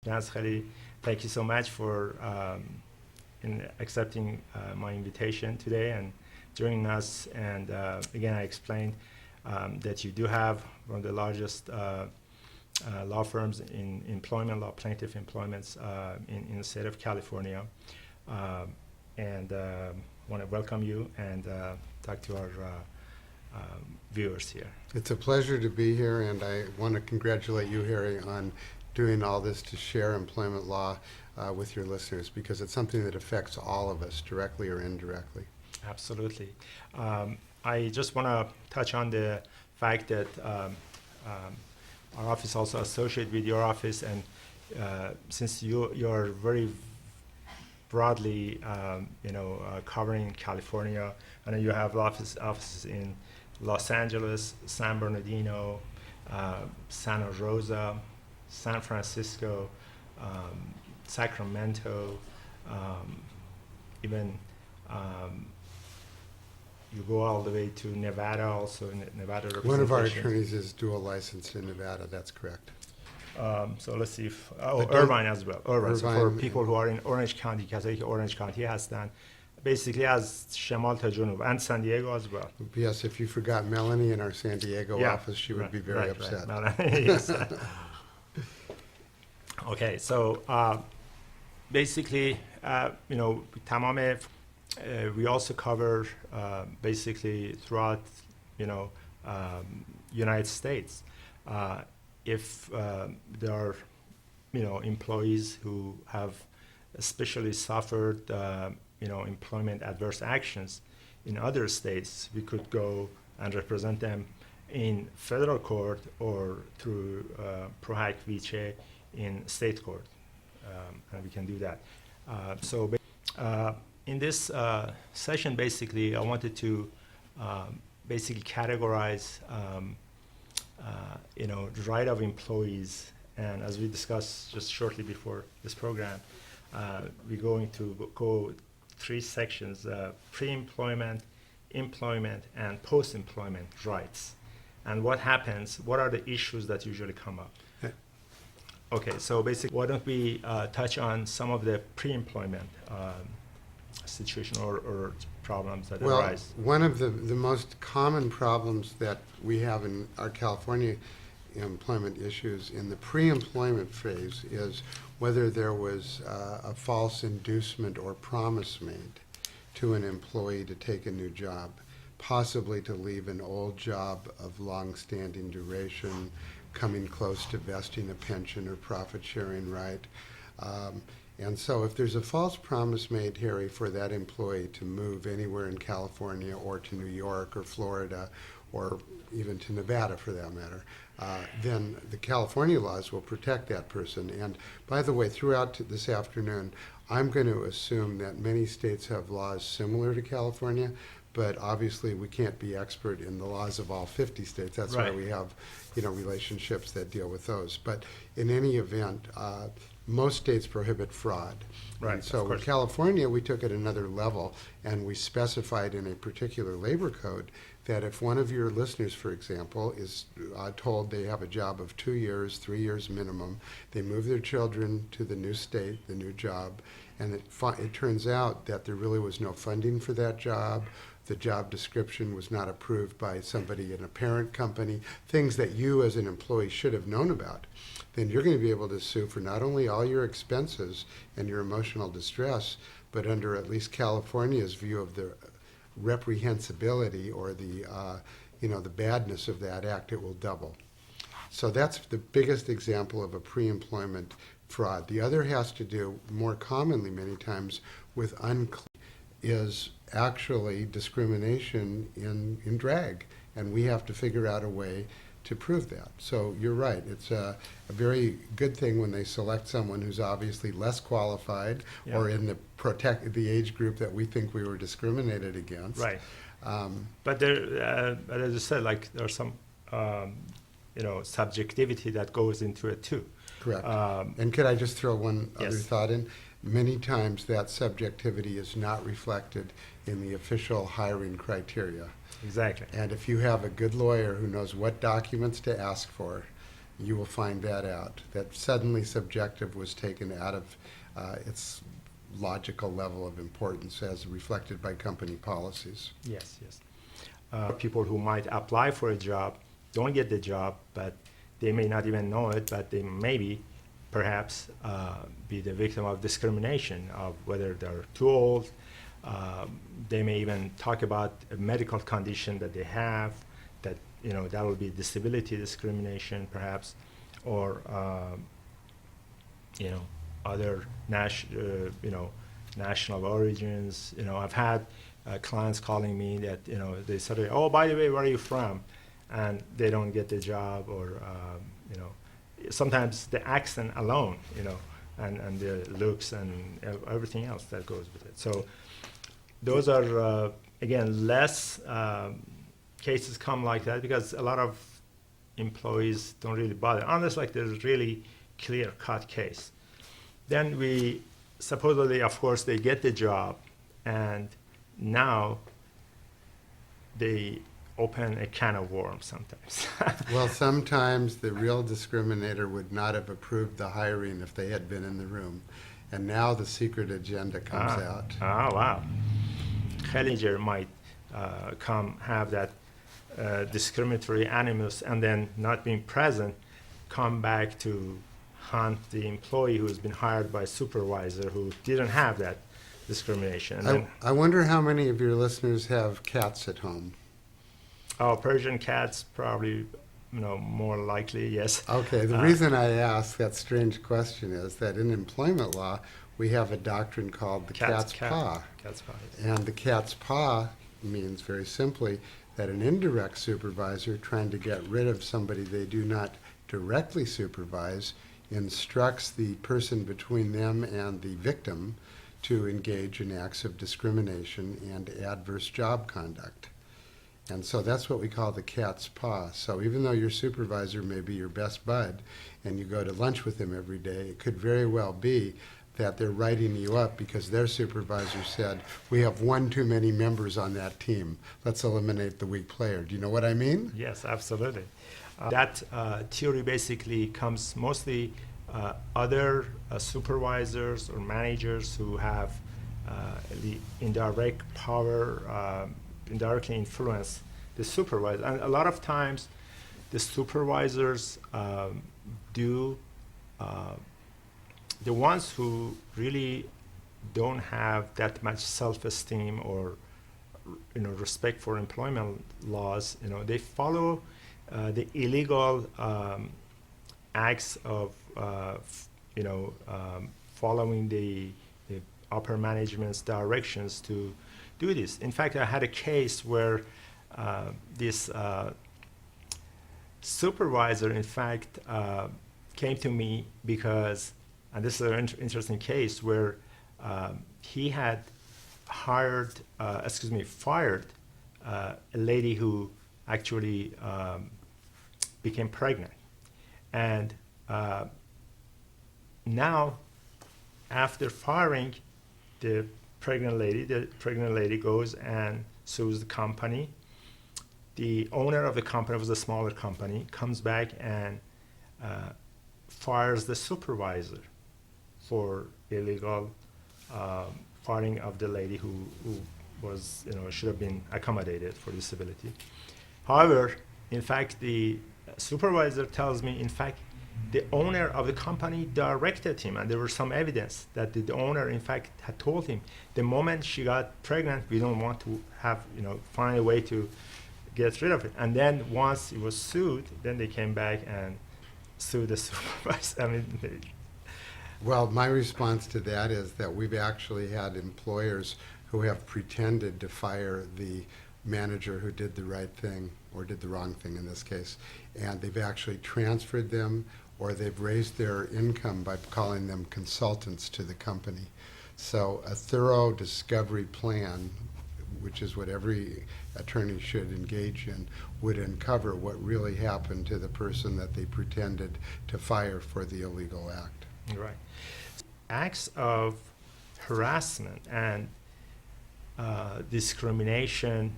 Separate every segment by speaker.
Speaker 1: Danz, thank you so much for in accepting my invitation today and joining us. And again, I explained that you do have one of the largest law firms in employment law, plaintiff employments in the state of California. And want to welcome you and talk to our viewers here.
Speaker 2: It's a pleasure to be here, and I want to congratulate you, Harry, on doing all this to share employment law with your listeners, because it's something that affects all of us, directly or indirectly.
Speaker 1: Absolutely. I just want to touch on the fact that our office also associated with your office, and since you're very broadly, covering California, I know you have offices in Los Angeles, San Bernardino, Santa Rosa, San Francisco, Sacramento, even you go all the way to Nevada, also in Nevada representation.
Speaker 2: One of our attorneys is dual licensed in Nevada, that's correct.
Speaker 1: So let's see if, Irvine as well. Irvine. So for
Speaker 2: Irvine.
Speaker 1: people who are in Orange County, کسایی که Orange County هستن, basically از شمال تا جنوب, and San Diego as well.
Speaker 2: Yes, if you forgot Melanie in our San Diego office, she would be very upset.
Speaker 1: Right. Yes. Okay, so basically, تمام, we also cover basically throughout, United States. If there are, employees who have especially suffered, employment adverse actions in other states, we could go and represent them in federal court or through pro hac vice in state court, and we can do that. In this session, basically, I wanted to basically categorize, the right of employees, and as we discussed just shortly before this program, we're going to go three sections: pre-employment, employment, and post-employment rights. And what happens? What are the issues that usually come up? Okay, so basically, why don't we touch on some of the pre-employment situation or problems that arise?
Speaker 2: One of the most common problems that we have in our California employment issues in the pre-employment phase is whether there was a false inducement or promise made to an employee to take a new job, possibly to leave an old job of long-standing duration, coming close to vesting a pension or profit-sharing right. And so if there's a false promise made, Harry, for that employee to move anywhere in California or to New York or Florida or even to Nevada for that matter, then the California laws will protect that person. And by the way, throughout this afternoon, I'm going to assume that many states have laws similar to California, but obviously we can't be expert in the laws of all 50 states. That's
Speaker 1: right.
Speaker 2: Why we have, relationships that deal with those. But in any event, most states prohibit fraud.
Speaker 1: Right.
Speaker 2: And so in California, we took it another level, and we specified in a particular labor code that if one of your listeners, for example, is told they have a job of 2 years, 3 years minimum, they move their children to the new state, the new job, and it turns out that there really was no funding for that job, the job description was not approved by somebody in a parent company, things that you as an employee should have known about, then you're going to be able to sue for not only all your expenses and your emotional distress, but under at least California's view of the reprehensibility or the badness of that act, it will double. So that's the biggest example of a pre-employment fraud. The other has to do, more commonly many times, with is actually discrimination in drag, and we have to figure out a way to prove that. So you're right, it's a very good thing when they select someone who's obviously less qualified or in the age group that we think we were discriminated against.
Speaker 1: Right. But there, as you said, there's some subjectivity that goes into it too.
Speaker 2: Correct. And could I just throw one other thought in? Many times that subjectivity is not reflected in the official hiring criteria.
Speaker 1: Exactly.
Speaker 2: And if you have a good lawyer who knows what documents to ask for, you will find that out. That suddenly subjective was taken out of its logical level of importance as reflected by company policies.
Speaker 1: Yes, yes. People who might apply for a job don't get the job, but they may not even know it, but they maybe perhaps be the victim of discrimination, of whether they're too old. They may even talk about a medical condition that they have, that that will be disability discrimination perhaps, or other national origins. I've had clients calling me that they say, oh, by the way, where are you from? And they don't get the job, or sometimes the accent alone, and the looks and everything else that goes with it. So those are again less cases come like that, because a lot of employees don't really bother unless there's really clear-cut case. Then we supposedly, of course, they get the job, and now they open a can of worms sometimes.
Speaker 2: Well, sometimes the real discriminator would not have approved the hiring if they had been in the room. And now the secret agenda comes out.
Speaker 1: Oh, wow. Hellinger might come have that discriminatory animus, and then not being present, come back to hunt the employee who's been hired by a supervisor who didn't have that discrimination. And
Speaker 2: I wonder how many of your listeners have cats at home.
Speaker 1: Oh, Persian cats, probably, more likely, yes.
Speaker 2: Okay, the reason I ask that strange question is that in employment law, we have a doctrine called the cat's paw.
Speaker 1: Cat's paw, yes.
Speaker 2: And the cat's paw means, very simply, that an indirect supervisor trying to get rid of somebody they do not directly supervise instructs the person between them and the victim to engage in acts of discrimination and adverse job conduct. And so that's what we call the cat's paw. So even though your supervisor may be your best bud and you go to lunch with him every day, it could very well be that they're writing you up because their supervisor said, we have one too many members on that team. Let's eliminate the weak player. Do you know what I mean?
Speaker 1: Yes, absolutely. That theory basically comes mostly other supervisors or managers who have the indirect power, indirectly influence the supervisor. And a lot of times the supervisors the ones who really don't have that much self-esteem or respect for employment laws, they follow the illegal acts of following the upper management's directions to do this. In fact, I had a case where this supervisor, in fact, came to me because, and this is an interesting case where he had fired a lady who actually became pregnant. And now, after firing the pregnant lady goes and sues the company. The owner of the company, was a smaller company, comes back and fires the supervisor for illegal firing of the lady who was, should have been accommodated for disability. However, in fact, the supervisor tells me, in fact, the owner of the company directed him, and there was some evidence that the owner, in fact, had told him, the moment she got pregnant, we don't want to have, find a way to get rid of it. And then once he was sued, then they came back and sued the supervisor.
Speaker 2: Well, my response to that is that we've actually had employers who have pretended to fire the manager who did the right thing, or did the wrong thing in this case, and they've actually transferred them, or they've raised their income by calling them consultants to the company. So a thorough discovery plan, which is what every attorney should engage in, would uncover what really happened to the person that they pretended to fire for the illegal act.
Speaker 1: Right. Acts of harassment and discrimination,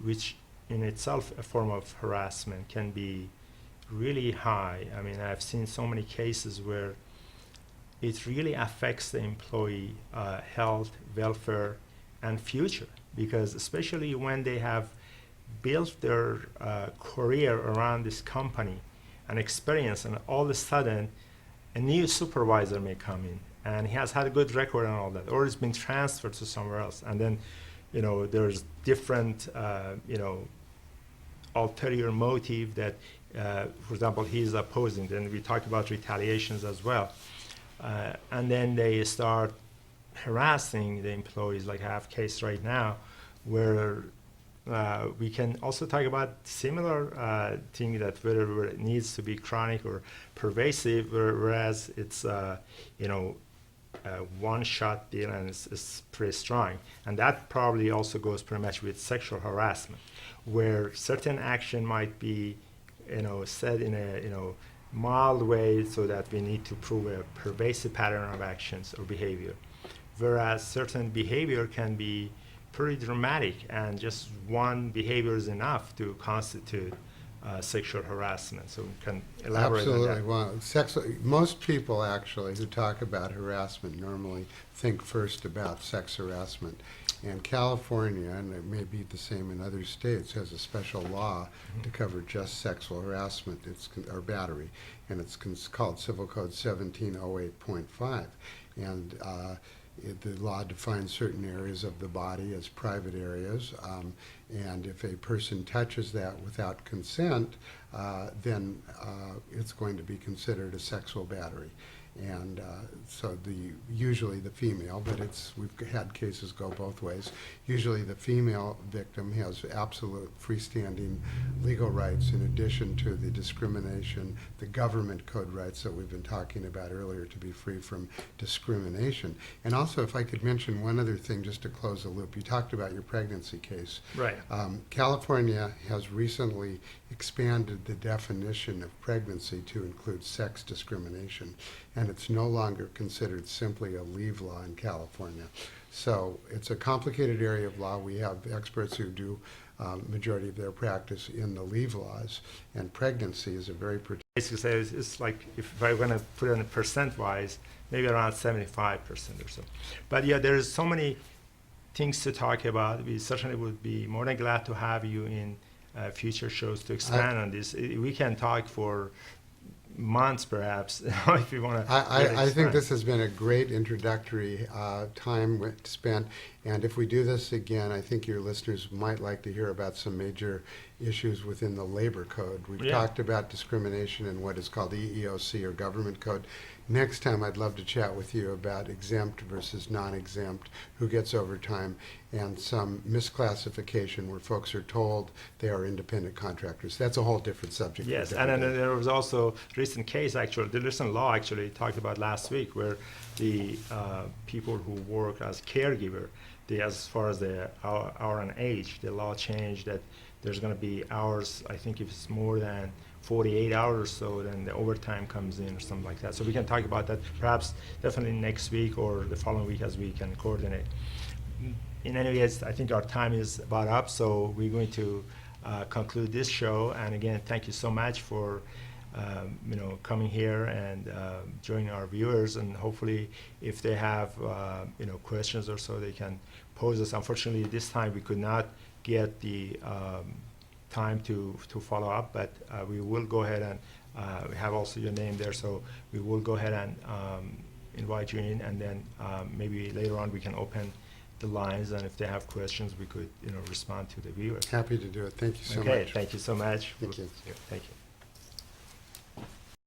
Speaker 1: which in itself a form of harassment, can be really high. I mean, I've seen so many cases where it really affects the employee health, welfare, and future, because especially when they have built their career around this company and experience, and all of a sudden a new supervisor may come in and he has had a good record and all that, or it's been transferred to somewhere else, and then there's different ulterior motive that for example he's opposing. Then we talk about retaliations as well, and then they start harassing the employees. Like I have a case right now where we can also talk about similar thing, that whether it needs to be chronic or pervasive, whereas it's one-shot deal and it's pretty strong. And that probably also goes pretty much with sexual harassment, where certain action might be said in a mild way so that we need to prove a pervasive pattern of actions or behavior, whereas certain behavior can be pretty dramatic, and just one behavior is enough to constitute sexual harassment. So we can elaborate
Speaker 2: Absolutely.
Speaker 1: on that.
Speaker 2: Well, most people actually who talk about harassment normally think first about sex harassment. And California, and it may be the same in other states, has a special law to cover just sexual harassment, or battery, and it's called Civil Code 1708.5. And the law defines certain areas of the body as private areas, and if a person touches that without consent, then it's going to be considered a sexual battery. And so usually the female, but we've had cases go both ways. Usually the female victim has absolute freestanding legal rights in addition to the discrimination, the government code rights that we've been talking about earlier, to be free from discrimination. And also, if I could mention one other thing just to close the loop, you talked about your pregnancy case.
Speaker 1: Right.
Speaker 2: California has recently expanded the definition of pregnancy to include sex discrimination, and it's no longer considered simply a leave law in California. So it's a complicated area of law. We have experts who do majority of their practice in the leave laws, and pregnancy is a very
Speaker 1: Basically, say it's like, if I'm going to put it in percent-wise, maybe around 75% or so. But yeah, there's so many things to talk about. We certainly would be more than glad to have you in future shows to expand on this. We can talk for months, perhaps, if you want to.
Speaker 2: I think this has been a great introductory time spent, and if we do this again, I think your listeners might like to hear about some major issues within the labor code. We've talked about discrimination in what is called the EEOC, or government code. Next time, I'd love to chat with you about exempt versus non-exempt, who gets overtime, and some misclassification where folks are told they are independent contractors. That's a whole different subject.
Speaker 1: Yes, and then there was also recent case, actually, the recent law actually talked about last week, where the people who work as caregiver, as far as the hour and age, the law changed that there's going to be hours, I think if it's more than 48 hours or so, then the overtime comes in or something like that. So we can talk about that perhaps definitely next week or the following week as we can coordinate. In any case, I think our time is about up, so we're going to conclude this show. And again, thank you so much for coming here and joining our viewers. And hopefully, if they have questions or so, they can pose us. Unfortunately, this time we could not get the time to follow up, but we will go ahead and we have also your name there, so we will go ahead and invite you in, and then maybe later on we can open the lines, and if they have questions, we could respond to the viewers.
Speaker 2: Happy to do it. Thank you so much.
Speaker 1: Okay, thank you so much.
Speaker 2: Thank you.
Speaker 1: Thank you.